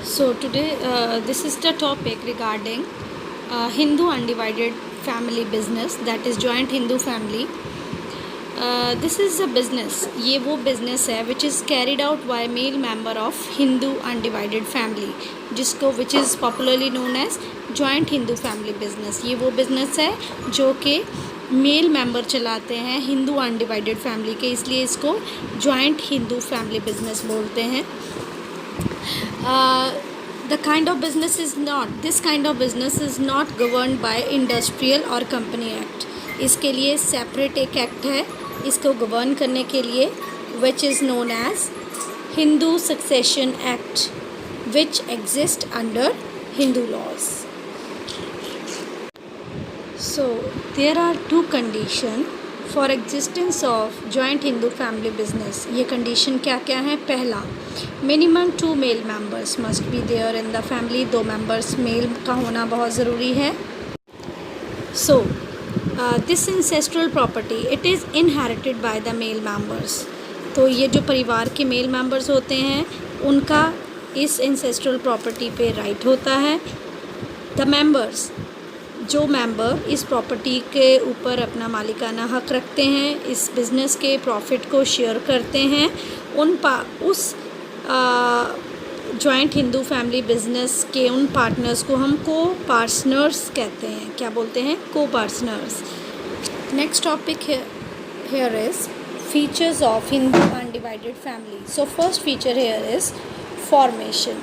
So today, this is the topic regarding Hindu undivided family business, that is joint Hindu family. This is a business. ये वो business है which is carried out by male member of Hindu undivided family, जिसको which is popularly known as joint Hindu family business. ये वो business है जो कि male member चलाते हैं हिंदू अनडिवाइडेड फैमिली के, इसलिए इसको जॉइंट हिंदू फैमिली बिजनेस बोलते हैं. The kind of business is not, this kind of business is not governed by industrial or company act. इसके लिए सेपरेट एक एक्ट है इसको गवर्न करने के लिए, which is known as Hindu Succession Act, which exists under Hindu laws. So there are two conditions for existence of joint Hindu family business. ये condition क्या क्या है? पहला, minimum 2 male members must be there in the family. 2 members male का होना बहुत ज़रूरी है. So this ancestral property it is inherited by the male members. तो ये जो परिवार के मेल मेंबर्स होते हैं उनका इस ancestral property पे राइट होता है. The members, जो मेंबर इस प्रॉपर्टी के ऊपर अपना मालिकाना हक रखते हैं, इस बिज़नेस के प्रॉफिट को शेयर करते हैं, उस जॉइंट हिंदू फैमिली बिज़नेस के उन पार्टनर्स को हम को पार्टनर्स कहते हैं. क्या बोलते हैं? Co partners. Next topic here is features of Hindu undivided family. So first feature here is formation.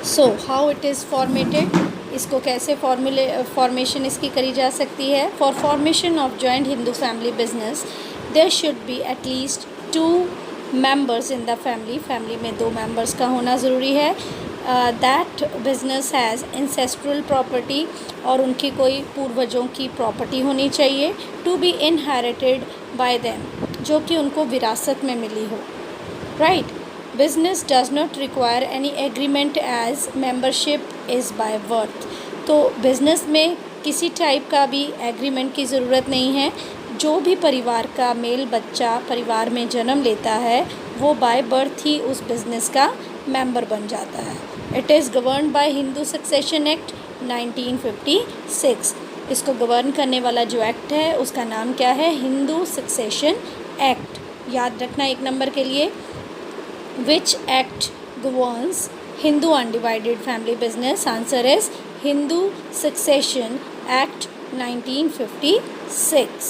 So how it is formatted, इसको कैसे फॉर्मेशन इसकी करी जा सकती है. For formation of joint Hindu family business there should be at least 2 members in the family में 2 members का होना ज़रूरी है. That business has ancestral property, और उनकी कोई पूर्वजों की प्रॉपर्टी होनी चाहिए. To be inherited by them, जो कि उनको विरासत में मिली हो. Right. Business does not require any agreement as membership is by birth. तो बिज़नेस में किसी टाइप का भी एग्रीमेंट की ज़रूरत नहीं है. जो भी परिवार का मेल बच्चा परिवार में जन्म लेता है वो बाय बर्थ ही उस बिज़नेस का मेंबर बन जाता है. It is govern by Hindu succession act 1956. इसको गवर्न करने वाला जो एक्ट है उसका नाम क्या है? Hindu succession act. याद रखना एक नंबर के लिए. Which act governs Hindu undivided family business? Answer is Hindu Succession Act 1956.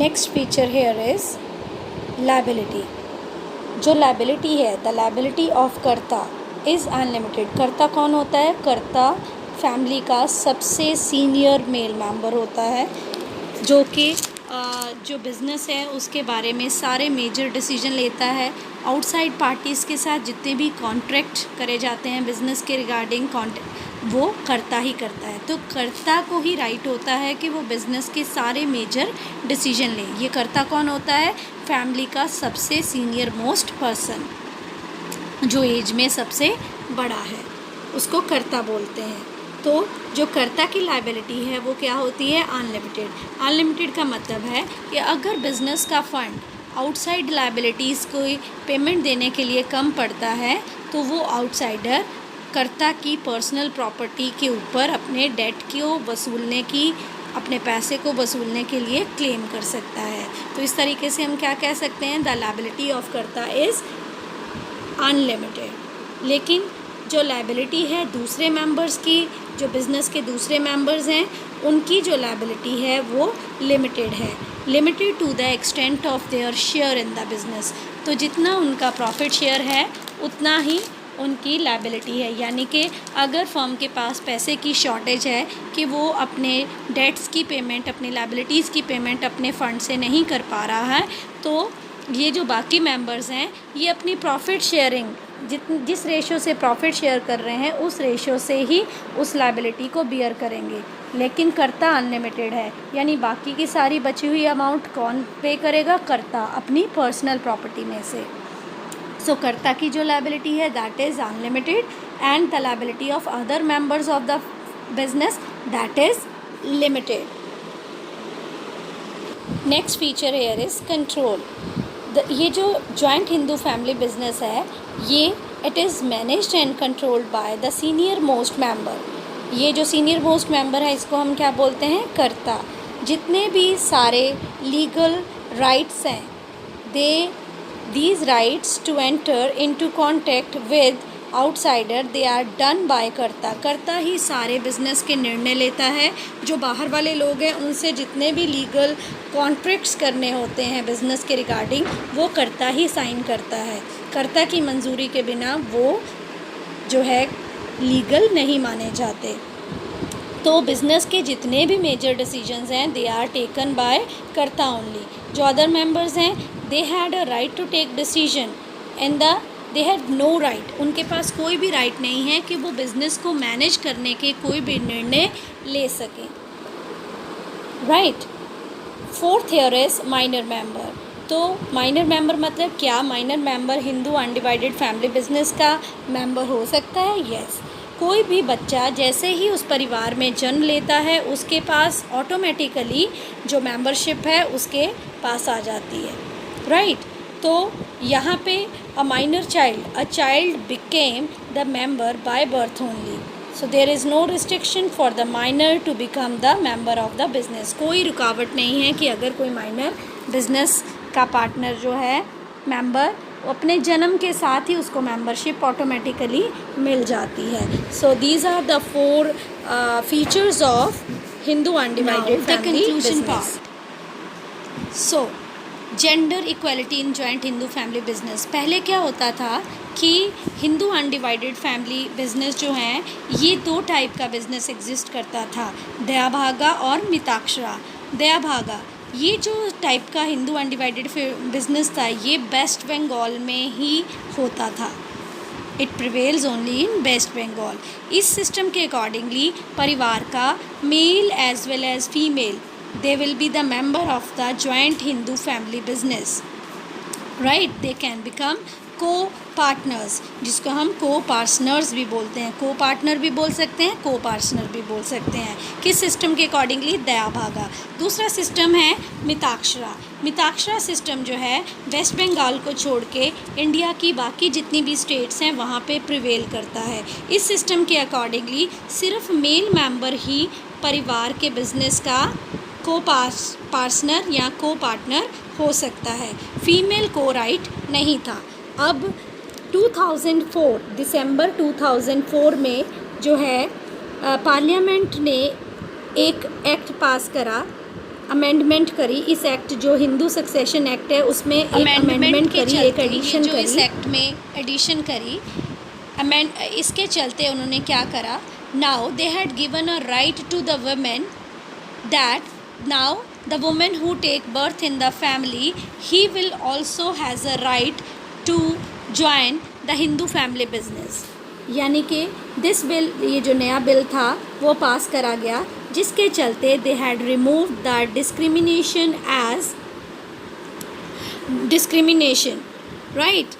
Next feature here is liability. जो liability है, the liability of कर्ता is unlimited. कर्ता कौन होता है? कर्ता फैमिली का सबसे सीनियर मेल मेंबर होता है, जो कि जो बिज़नेस है उसके बारे में सारे मेजर डिसीजन लेता है. आउटसाइड पार्टीज़ के साथ जितने भी कॉन्ट्रैक्ट करे जाते हैं बिज़नेस के रिगार्डिंग वो करता ही करता है. तो कर्ता को ही राइट होता है कि वो बिज़नेस के सारे मेजर डिसीजन ले. ये कर्ता कौन होता है? फैमिली का सबसे सीनियर मोस्ट पर्सन, जो एज में सबसे बड़ा है, उसको कर्ता बोलते हैं. तो जो कर्ता की लायबिलिटी है वो क्या होती है? अनलिमिटेड. अनलिमिटेड का मतलब है कि अगर बिज़नेस का फ़ंड आउटसाइड लायबिलिटीज़ को पेमेंट देने के लिए कम पड़ता है तो वो आउटसाइडर कर्ता की पर्सनल प्रॉपर्टी के ऊपर अपने डेट को वसूलने की, अपने पैसे को वसूलने के लिए क्लेम कर सकता है. तो इस तरीके से हम क्या कह सकते हैं? द लायबिलिटी ऑफ कर्ता इज़ अनलिमिटेड. लेकिन जो लायबिलिटी है दूसरे मेंबर्स की, जो बिज़नेस के दूसरे मेंबर्स हैं, उनकी जो लायबिलिटी है वो लिमिटेड है. Limited to the extent of their share in the business. तो जितना उनका प्रॉफिट शेयर है उतना ही उनकी लायबिलिटी है. यानी कि अगर फर्म के पास पैसे की शॉर्टेज है कि वो अपने डेट्स की पेमेंट, अपनी लायबिलिटीज़ की पेमेंट अपने फ़ंड से नहीं कर पा रहा है, तो ये जो बाकी मेंबर्स हैं ये अपनी प्रॉफिट शेयरिंग जिस रेशो से प्रॉफिट शेयर कर रहे हैं उस रेशो से ही उस लायबिलिटी को बियर करेंगे. लेकिन कर्ता अनलिमिटेड है, यानी बाकी की सारी बची हुई अमाउंट कौन पे करेगा? कर्ता, अपनी पर्सनल प्रॉपर्टी में से. सो कर्ता की जो लायबिलिटी है that is unlimited, and the liability of other members of the business that is limited. Next feature here is control. ये जो जॉइंट हिंदू फैमिली बिजनेस है, ये it is managed and controlled by the senior most member. ये जो senior most member है, इसको हम क्या बोलते हैं? कर्ता। जितने भी सारे लीगल राइट्स हैं, these rights to enter into contact with outsider they are done by Karta. Karta ही सारे बिजनेस के निर्णय लेता है। जो बाहर वाले लोग हैं, उनसे जितने भी लीगल कॉन्ट्रैक्ट्स करने होते हैं बिजनेस के रिगार्डिंग, वो कर्ता ही साइन करता है। कर्ता की मंजूरी के बिना वो जो है लीगल नहीं माने जाते। तो बिज़नेस के जितने भी मेजर डिसीजंस हैं, they are taken by Karta only. जो अदर मेंबर्स हैं, they had a right to take decision and they had no right. उनके पास कोई भी राइट नहीं है कि वो बिज़नेस को मैनेज करने के कोई भी निर्णय ले सकें। Right. Fourth here is minor member. तो माइनर मेंबर मतलब क्या? Minor member Hindu undivided family business का मेंबर हो सकता है। यस। कोई भी बच्चा जैसे ही उस परिवार में जन्म लेता है, उसके पास ऑटोमेटिकली जो मेंबरशिप है उसके पास आ जाती है। राइट। तो यहाँ पे a minor child, a child became the member by birth only. So there is no restriction for the minor to become the member of the business. कोई रुकावट नहीं है कि अगर कोई माइनर बिजनेस का पार्टनर जो है मेंबर, अपने जन्म के साथ ही उसको मेंबरशिप ऑटोमेटिकली मिल जाती है। So these are the 4 features of Hindu undivided family business. So gender equality in joint Hindu family business. पहले क्या होता था कि हिंदू अनडिवाइडेड फैमिली बिजनेस जो हैं, ये 2 टाइप का बिजनेस एग्जिस्ट करता था, दयाभागा और मिताक्षरा। दयाभागा ये जो टाइप का हिंदू अनडिवाइडेड बिजनेस था, ये वेस्ट बंगाल में ही होता था। It prevails only in West Bengal. इस सिस्टम के अकॉर्डिंगली परिवार का male as well as female, they will be the member of the joint Hindu family business. Right? They can become co-partners, जिसको हम co-partners भी बोलते हैं। co-partner भी बोल सकते हैं, co-partner भी बोल सकते हैं। किस सिस्टम के अकॉर्डिंगली? दयाभागा। दूसरा सिस्टम है मिताक्षरा। मिताक्षरा सिस्टम जो है वेस्ट बंगाल को छोड़ के इंडिया की बाकी जितनी भी स्टेट्स हैं वहाँ पे प्रिवेल करता है। इस सिस्टम के अकॉर्डिंगली सिर्फ मेल मेंबर ही परिवार के बिजनेस का को पार्टनर या को पार्टनर हो सकता है। फीमेल को राइट नहीं था। अब 2004 दिसंबर 2004 में जो है पार्लियामेंट ने एक एक्ट पास करा, अमेंडमेंट करी। इस एक्ट जो हिंदू सक्सेशन एक्ट है उसमें एक अमेंडमेंट करी, एक एडिशन करी। इस एक्ट में एडिशन करी, इसके चलते उन्होंने क्या करा? Now they had given a right to the women that now the woman who take birth in the family, he will also has a right to join the Hindu family business। यानी कि this bill, ये जो नया bill था वो पास करा गया, जिसके चलते they had remove the discrimination as discrimination, right,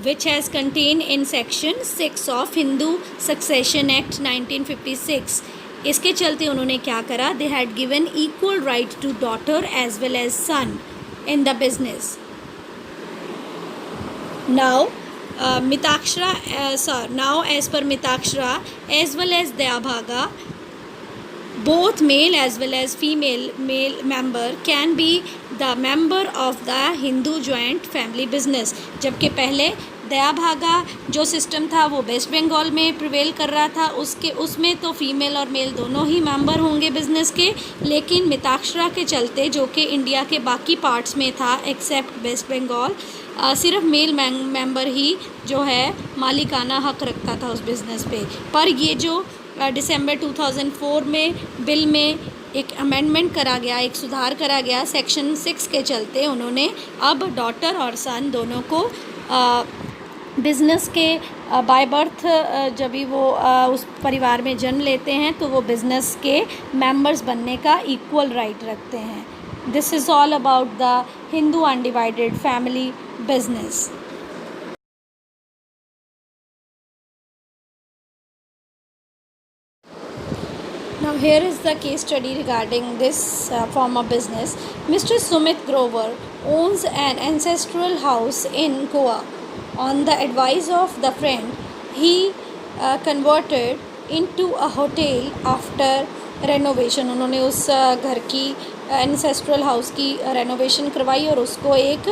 which has contained in section 6 of Hindu Succession Act 1956। इसके चलते उन्होंने क्या करा? They had given equal right to daughter as well as son in the business. Now Mitakshara, now as per Mitakshara as well as Dayabhaga, both male as well as female member can be the member of the Hindu joint family business। जबकि पहले दयाभागा जो system था वो waste Bengal में prevail कर रहा था, उसमें तो फीमेल और मेल दोनों ही मेंबर होंगे बिजनेस के। लेकिन मिताक्षरा के चलते, जो कि इंडिया के बाकी पार्ट्स में था एक्सेप्ट वेस्ट बंगाल, सिर्फ मेल मेंबर ही जो है मालिकाना हक रखता था उस बिज़नेस पे। पर ये जो दिसंबर 2004 में बिल में एक अमेंडमेंट करा गया, एक सुधार करा गया सेक्शन 6 के चलते, उन्होंने अब डॉटर और सन दोनों को बिज़नेस के बाय बर्थ जब भी वो उस परिवार में जन्म लेते हैं तो वो बिज़नेस के मेंबर्स बनने का इक्वल राइट रखते हैं। This is all about the Hindu undivided family business. Now here is the case study regarding this form of business. Mr. Sumit Grover owns an ancestral house in Goa. On the advice of the friend, he converted into a hotel after renovation. उन्होंने उस घर की ancestral house की renovation करवाई और उसको एक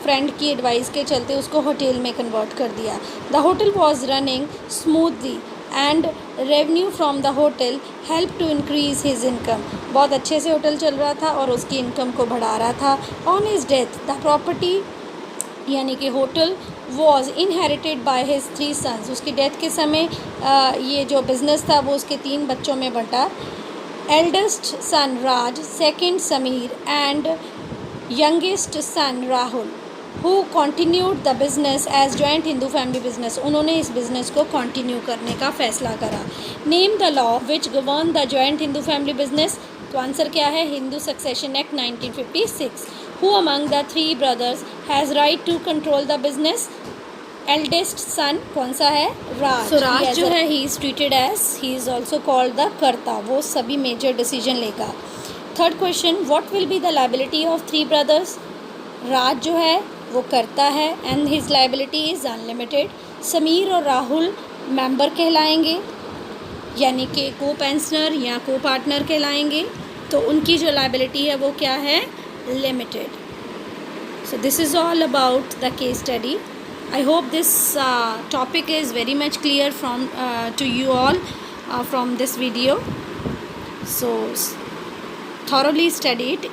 friend की एडवाइस के चलते उसको होटल में कन्वर्ट कर दिया. The hotel was running smoothly and revenue from the hotel help to increase his income. बहुत अच्छे से होटल चल रहा था और उसकी इनकम को बढ़ा रहा था. On his death the property यानी कि hotel was inherited by his 3 sons. उसकी डेथ के समय ये जो बिज़नेस था वो उसके 3 बच्चों में बंटा. Eldest son Raj, second Sameer and youngest son Rahul who continued the business as joint Hindu family business. उन्होंने इस बिज़नेस को कंटिन्यू करने का फैसला करा. Name the law which govern the joint Hindu family business. तो आंसर क्या है? Hindu succession act 1956. Who among the 3 brothers has right to control the business? Eldest son कौन सा है? राज. So, राज जो है he is treated as, he is also called the karta. वो सभी मेजर डिसीजन लेगा. Third question, what will be the liability of 3 brothers. Raj जो है वो करता है and his liability is unlimited. Sameer और राहुल मेंबर कहलाएंगे यानी कि को पेंशनर या को पार्टनर कहलाएंगे. तो उनकी जो लायबिलिटी है वो क्या है? Limited. So this is all about the case study. I hope this topic is very much clear from to you all from this video. So thoroughly study it.